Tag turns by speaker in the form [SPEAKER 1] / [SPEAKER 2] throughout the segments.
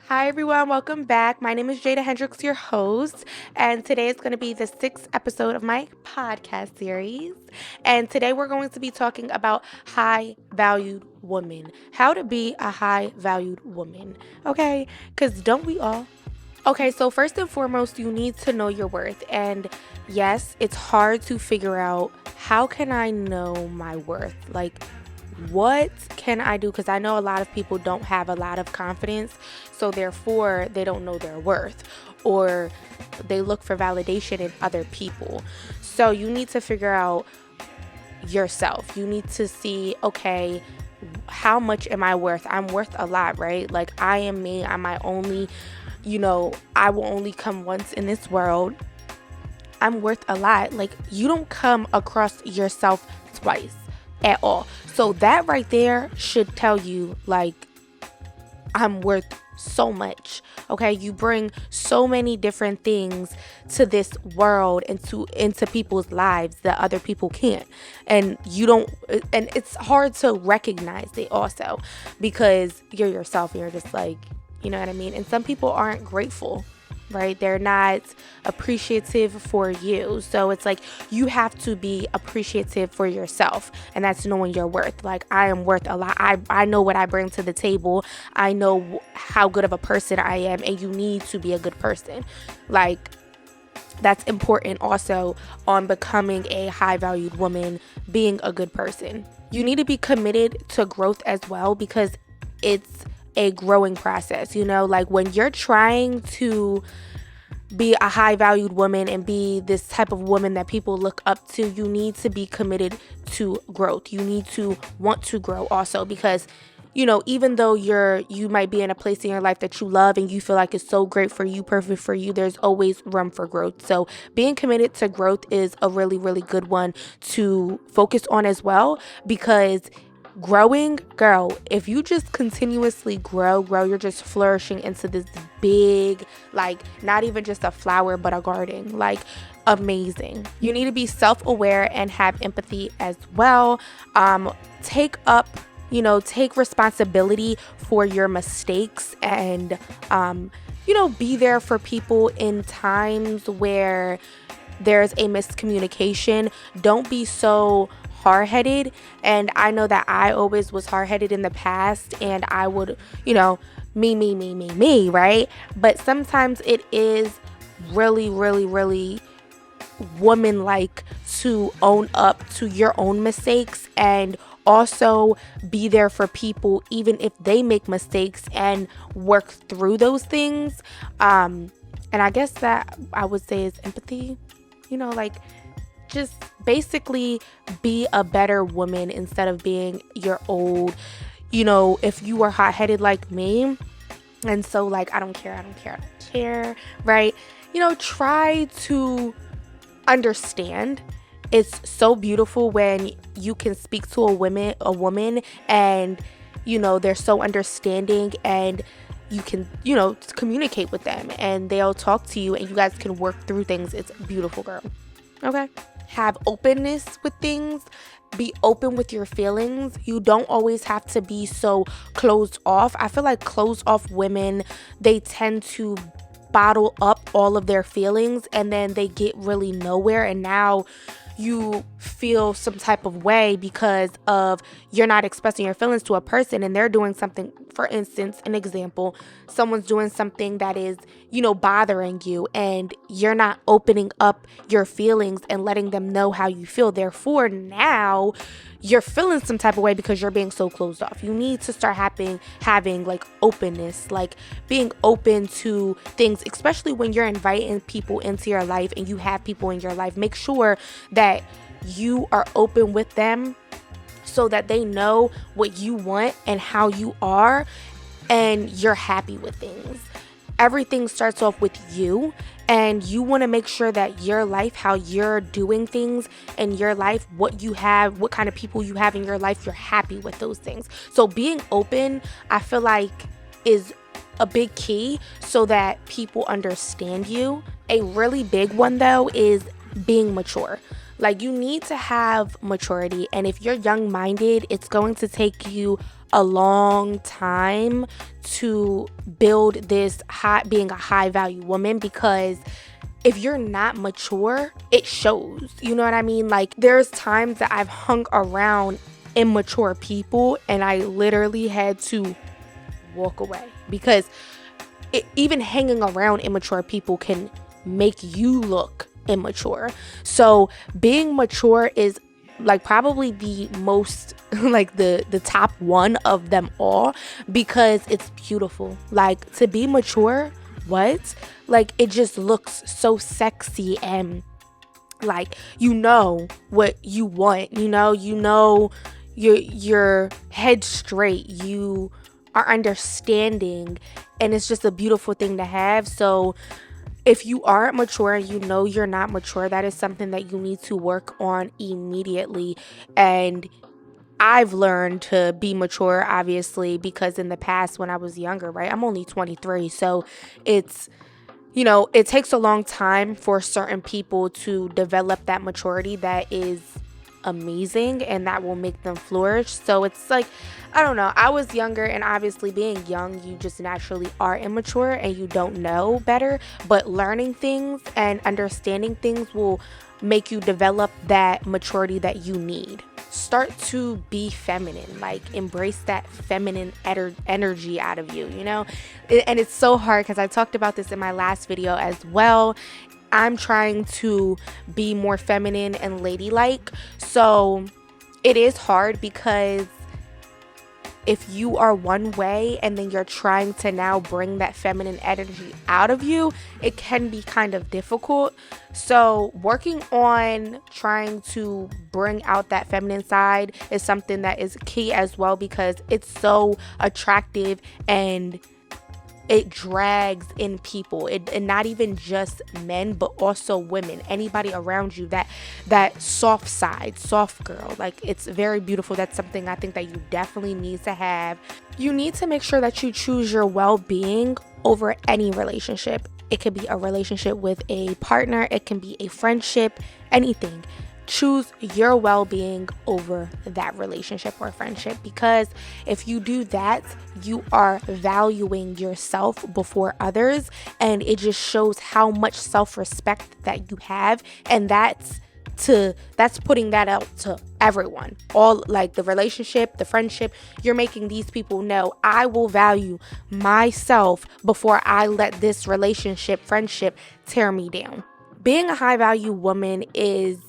[SPEAKER 1] Hi everyone, welcome back. My name is Jada Hendricks, your host, and today is going to be the sixth episode of my podcast series. And today we're going to be talking about high valued women, how to be a high valued woman. Okay, because don't we all? Okay, so first and foremost, you need to know your worth. And yes, it's hard to figure out how can I know my worth? Like, what can I do? Because I know a lot of people don't have a lot of confidence, so therefore they don't know their worth, or they look for validation in other people. So you need to figure out yourself. You need to see, okay, how much am I worth? I'm worth a lot, right? Like, I am me. I'm my only, I will only come once in this world. I'm worth a lot. Like, you don't come across yourself twice at all. So that right there should tell you, like, I'm worth so much. Okay, you bring so many different things to this world and into people's lives that other people can't. And you don't, and it's hard to recognize it also, because you're yourself and you're just like, you know what I mean? And some people aren't grateful, right? They're not appreciative for you. So it's like you have to be appreciative for yourself, and that's knowing your worth. Like, I am worth a lot. I know what I bring to the table. I know how good of a person I am, and you need to be a good person. Like, that's important also on becoming a high valued woman, being a good person. You need to be committed to growth as well, because it's a growing process, like when you're trying to be a high valued woman and be this type of woman that people look up to, you need to be committed to growth. You need to want to grow also, because even though you might be in a place in your life that you love and you feel like it's so great for you, perfect for you, there's always room for growth. So being committed to growth is a really, really good one to focus on as well, because growing, girl, if you just continuously grow, you're just flourishing into this big, like, not even just a flower but a garden, like, amazing. You need to be self-aware and have empathy as well. Take responsibility for your mistakes, and be there for people in times where there's a miscommunication. Don't be so hard-headed. And I know that I always was hard-headed in the past, and I would, me, right? But sometimes it is really, really, really woman-like to own up to your own mistakes, and also be there for people even if they make mistakes, and work through those things. And I guess that I would say is empathy, like, just basically be a better woman instead of being your old, if you were hot-headed like me, and so, like, I don't care, right? Try to understand. It's so beautiful when you can speak to a woman, and they're so understanding, and you can communicate with them, and they'll talk to you, and you guys can work through things. It's beautiful, girl. Okay, have openness with things. Be open with your feelings. You don't always have to be so closed off. I feel like closed off women, they tend to bottle up all of their feelings, and then they get really nowhere, and now you feel some type of way because of you're not expressing your feelings to a person, and they're doing something. For instance, an example, someone's doing something that is bothering you, and you're not opening up your feelings and letting them know how you feel. Therefore, now you're feeling some type of way because you're being so closed off. You need to start having like openness, like being open to things, especially when you're inviting people into your life and you have people in your life. Make sure that you are open with them so that they know what you want and how you are, and you're happy with things. Everything starts off with you, and you want to make sure that your life, how you're doing things in your life, what you have, what kind of people you have in your life, you're happy with those things. So being open, I feel like, is a big key so that people understand you. A really big one, though, is being mature. Like, you need to have maturity, and if you're young-minded, it's going to take you a long time to build this being a high value woman, because if you're not mature, it shows. You know what I mean? Like, there's times that I've hung around immature people and I literally had to walk away, because even hanging around immature people can make you look immature. So being mature is like probably the most like the top one of them all, because it's beautiful. Like, to be mature, what? Like, it just looks so sexy, and like, you know what you want, your head straight, you are understanding, and it's just a beautiful thing to have. So if you aren't mature and you know you're not mature, that is something that you need to work on immediately. And I've learned to be mature, obviously, because in the past when I was younger, right, I'm only 23, so it's, it takes a long time for certain people to develop that maturity that is amazing and that will make them flourish. So it's like, I don't know, I was younger, and obviously being young, you just naturally are immature and you don't know better, but learning things and understanding things will make you develop that maturity that you need. Start to be feminine, like embrace that feminine energy out of you, and it's so hard because I talked about this in my last video as well. I'm trying to be more feminine and ladylike. So it is hard, because if you are one way and then you're trying to now bring that feminine energy out of you, it can be kind of difficult. So working on trying to bring out that feminine side is something that is key as well, because it's so attractive and it drags in people, and not even just men, but also women, anybody around you, that soft side, soft girl. Like, it's very beautiful. That's something I think that you definitely need to have. You need to make sure that you choose your well-being over any relationship. It could be a relationship with a partner, it can be a friendship, anything. Choose your well-being over that relationship or friendship, because if you do that, you are valuing yourself before others, and it just shows how much self-respect that you have, and that's putting that out to everyone. All, like, the relationship, the friendship, you're making these people know, I will value myself before I let this relationship, friendship tear me down. Being a high value woman is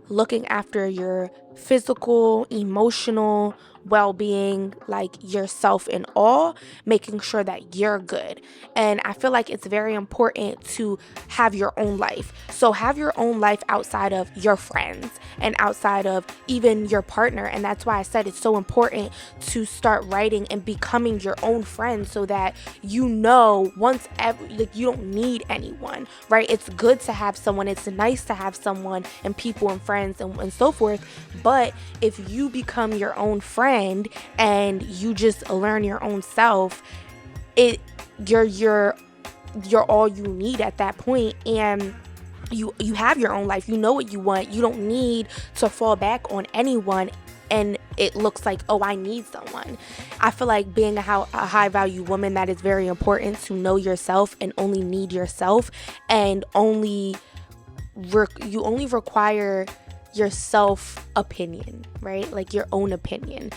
[SPEAKER 1] looking after your physical, emotional well-being, like yourself and all, making sure that you're good. And I feel like it's very important to have your own life. So have your own life outside of your friends and outside of even your partner. And that's why I said it's so important to start writing and becoming your own friend, so that you don't need anyone, right? It's good to have someone, it's nice to have someone and people and friends and so forth. But if you become your own friend and you just learn your own self, you're all you need at that point. And you have your own life, you know what you want, you don't need to fall back on anyone, and it looks like, oh, I need someone. I feel like being a high value woman, that is very important, to know yourself and only need yourself, and you only require your self opinion, right? Like your own opinion.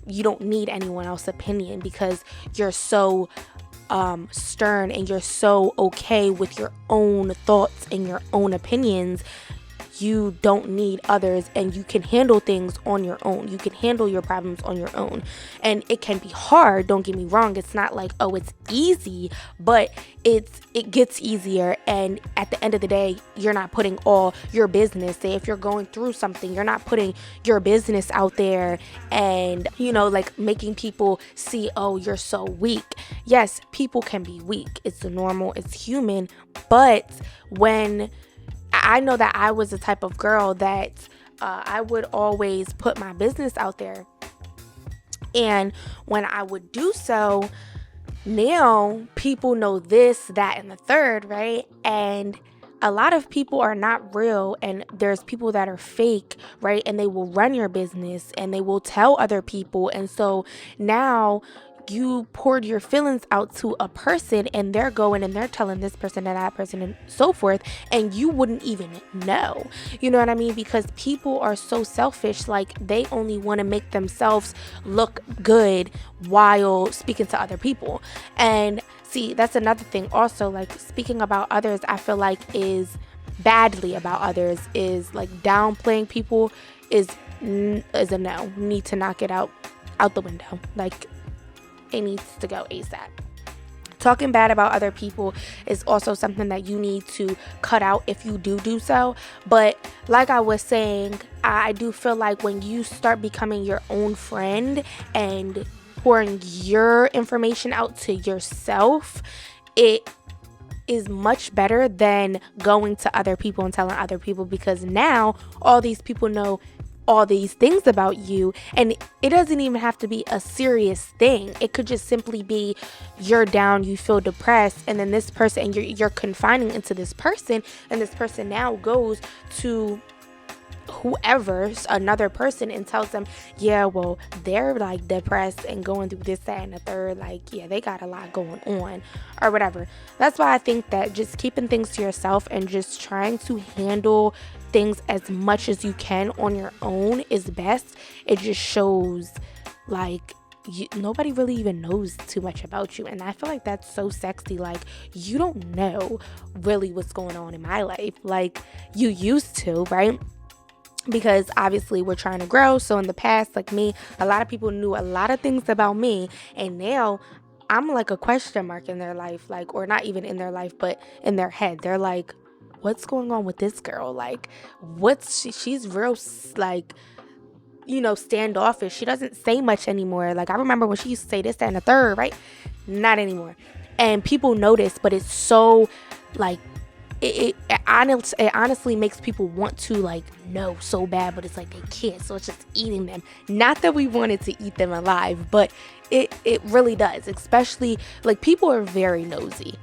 [SPEAKER 1] You don't need anyone else's opinion, because you're so stern and you're so okay with your own thoughts and your own opinions. You don't need others, and you can handle things on your own. You can handle your problems on your own. And it can be hard, don't get me wrong. It's not like, oh, it's easy, but it gets easier. And at the end of the day, you're not putting all your business. Say if you're going through something, you're not putting your business out there and, like making people see, oh, you're so weak. Yes, people can be weak. It's normal, it's human. But when I know that I was the type of girl that I would always put my business out there. And when I would do so, now people know this, that, and the third, right? And a lot of people are not real, and there's people that are fake, right? And they will run your business and they will tell other people. And so now you poured your feelings out to a person, and they're going and they're telling this person and that person and so forth, and you wouldn't even know. You know what I mean? Because people are so selfish, like they only want to make themselves look good while speaking to other people. And see, that's another thing also, like speaking about others, I feel like is badly about others, is like downplaying people is a no. You need to knock it out the window. Like, it needs to go ASAP. Talking bad about other people is also something that you need to cut out if you do so. But like I was saying, I do feel like when you start becoming your own friend and pouring your information out to yourself, it is much better than going to other people and telling other people, because now all these people know all these things about you, and it doesn't even have to be a serious thing. It could just simply be you're down, you feel depressed, and then this person, and you're confining into this person, and this person now goes to whoever, another person, and tells them, yeah, well, they're like depressed and going through this, that, and the third, like, yeah, they got a lot going on or whatever. That's why I think that just keeping things to yourself and just trying to handle things as much as you can on your own is best. It just shows like nobody really even knows too much about you, and I feel like that's so sexy. Like, you don't know really what's going on in my life like you used to, right? Because obviously we're trying to grow. So in the past, like me, a lot of people knew a lot of things about me, and now I'm like a question mark in their life, like, or not even in their life, but in their head. They're like, what's going on with this girl? Like, she's real, like, standoffish. She doesn't say much anymore. Like, I remember when she used to say this, that, and the third, right? Not anymore. And people notice, but it's so like, it honestly makes people want to like know so bad, but it's like they can't, so it's just eating them. Not that we wanted to eat them alive, but it really does. Especially like, people are very nosy,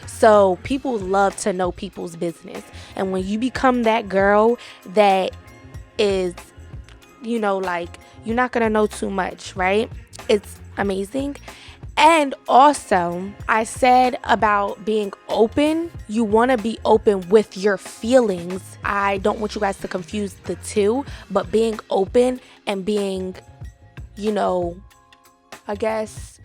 [SPEAKER 1] so people love to know people's business. And when you become that girl that is, like, you're not gonna know too much, right? It's amazing. And also, I said about being open, you want to be open with your feelings. I don't want you guys to confuse the two, but being open and being, I guess,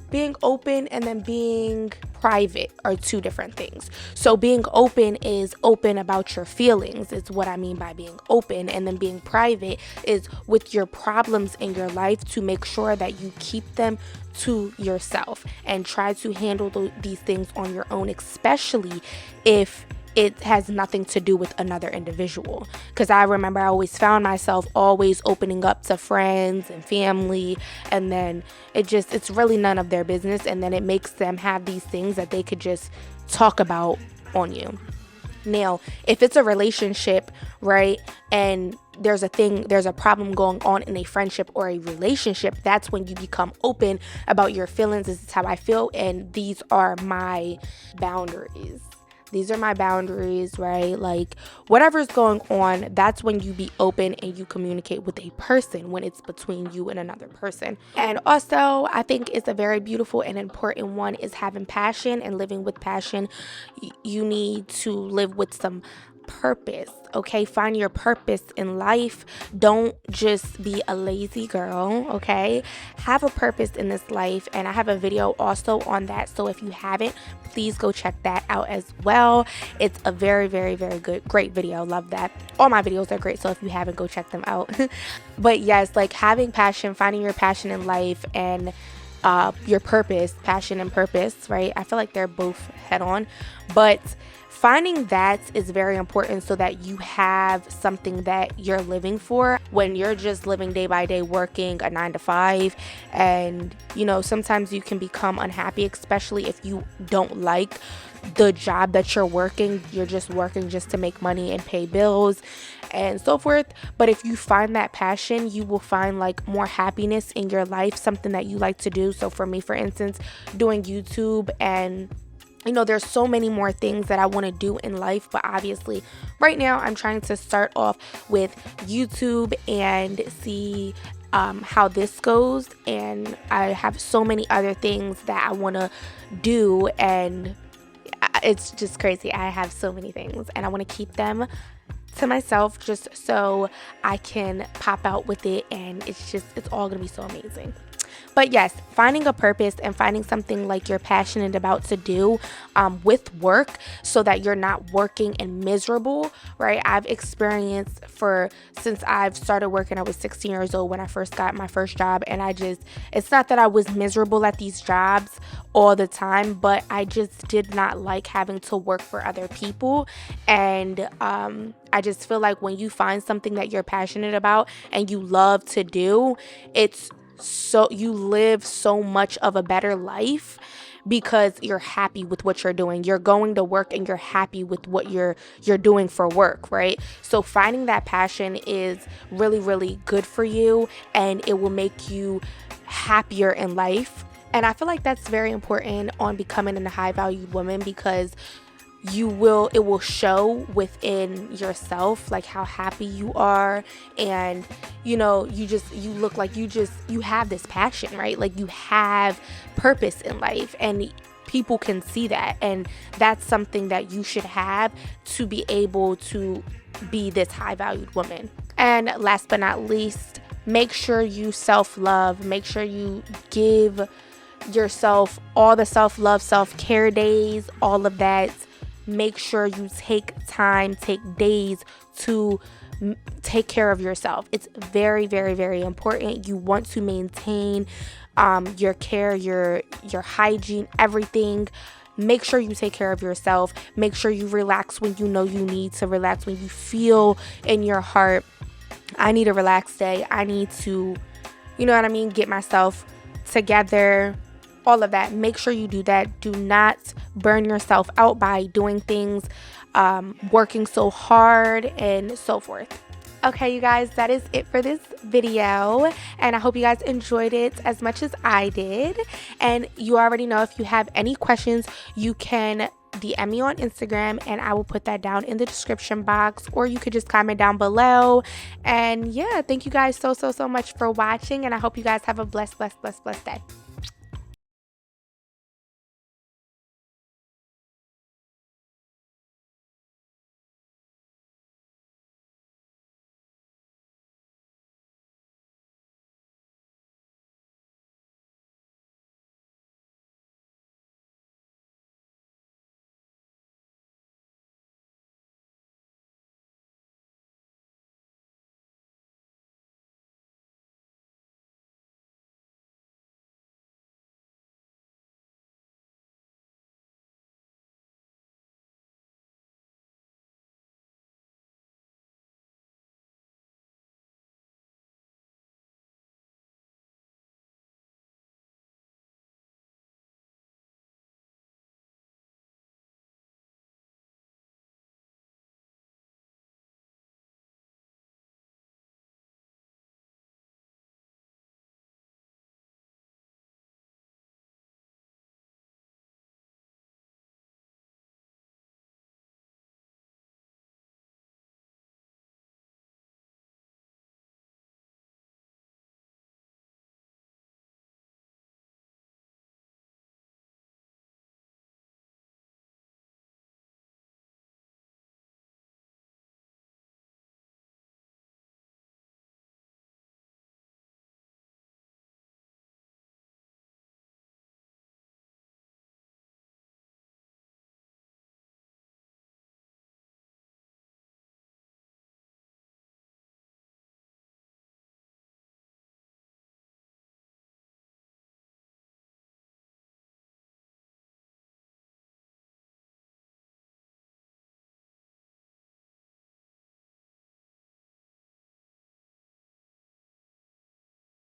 [SPEAKER 1] being open and then being private are two different things. So being open is open about your feelings, is what I mean by being open. And then being private is with your problems in your life, to make sure that you keep them to yourself and try to handle these things on your own, especially if it has nothing to do with another individual. Because I remember I always found myself always opening up to friends and family, and then it's really none of their business, and then it makes them have these things that they could just talk about on you. Now, if it's a relationship, right, and there's a problem going on in a friendship or a relationship, that's when you become open about your feelings. This is how I feel, and these are my boundaries. Right? Like, whatever's going on, that's when you be open and you communicate with a person, when it's between you and another person. And also, I think it's a very beautiful and important one is having passion and living with passion. You need to live with some purpose, okay? Find your purpose in life. Don't just be a lazy girl, okay? Have a purpose in this life, and I have a video also on that, so if you haven't, please go check that out as well. It's a very, very, very great video. Love that. All my videos are great, so if you haven't, go check them out. But yes, like, having passion, finding your passion in life, and your purpose, passion and purpose, right? I feel like they're both head on, but finding that is very important, so that you have something that you're living for when you're just living day by day, working a 9 to 5. And sometimes you can become unhappy, especially if you don't like the job that you're working. You're just working just to make money and pay bills and so forth. But if you find that passion, you will find like more happiness in your life, something that you like to do. So for me, for instance, doing YouTube and there's so many more things that I want to do in life, but obviously right now I'm trying to start off with YouTube and see how this goes. And I have so many other things that I want to do, and it's just crazy. I have so many things and I want to keep them to myself just so I can pop out with it, and it's all gonna be so amazing. But yes, finding a purpose and finding something like you're passionate about to do with work, so that you're not working and miserable, right? I've experienced since I've started working, I was 16 years old when I first got my first job, and it's not that I was miserable at these jobs all the time, but I just did not like having to work for other people. And I just feel like when you find something that you're passionate about and you love to do, you live so much of a better life because you're happy with what you're doing. You're going to work and you're happy with what you're doing for work, right? So finding that passion is really, really good for you, and it will make you happier in life. And I feel like that's very important on becoming a high valued woman, because it will show within yourself like how happy you are, and you look like you have this passion, right? Like you have purpose in life, and people can see that, and that's something that you should have to be able to be this high valued woman. And last but not least, make sure you self-love. Make sure you give yourself all the self-love, self-care days, all of that. Make sure you take days to take care of yourself. It's very, very, very important. You want to maintain your care, your hygiene, everything. Make sure you take care of yourself. Make sure you relax when you know you need to relax, when you feel in your heart, I need a relaxed day. I need to, get myself together. All of that. Make sure you do that. Do not burn yourself out by doing things, working so hard and so forth. Okay, you guys, that is it for this video, and I hope you guys enjoyed it as much as I did. And you already know, if you have any questions, you can DM me on Instagram, and I will put that down in the description box, or you could just comment down below. And yeah, thank you guys so much for watching, and I hope you guys have a blessed day.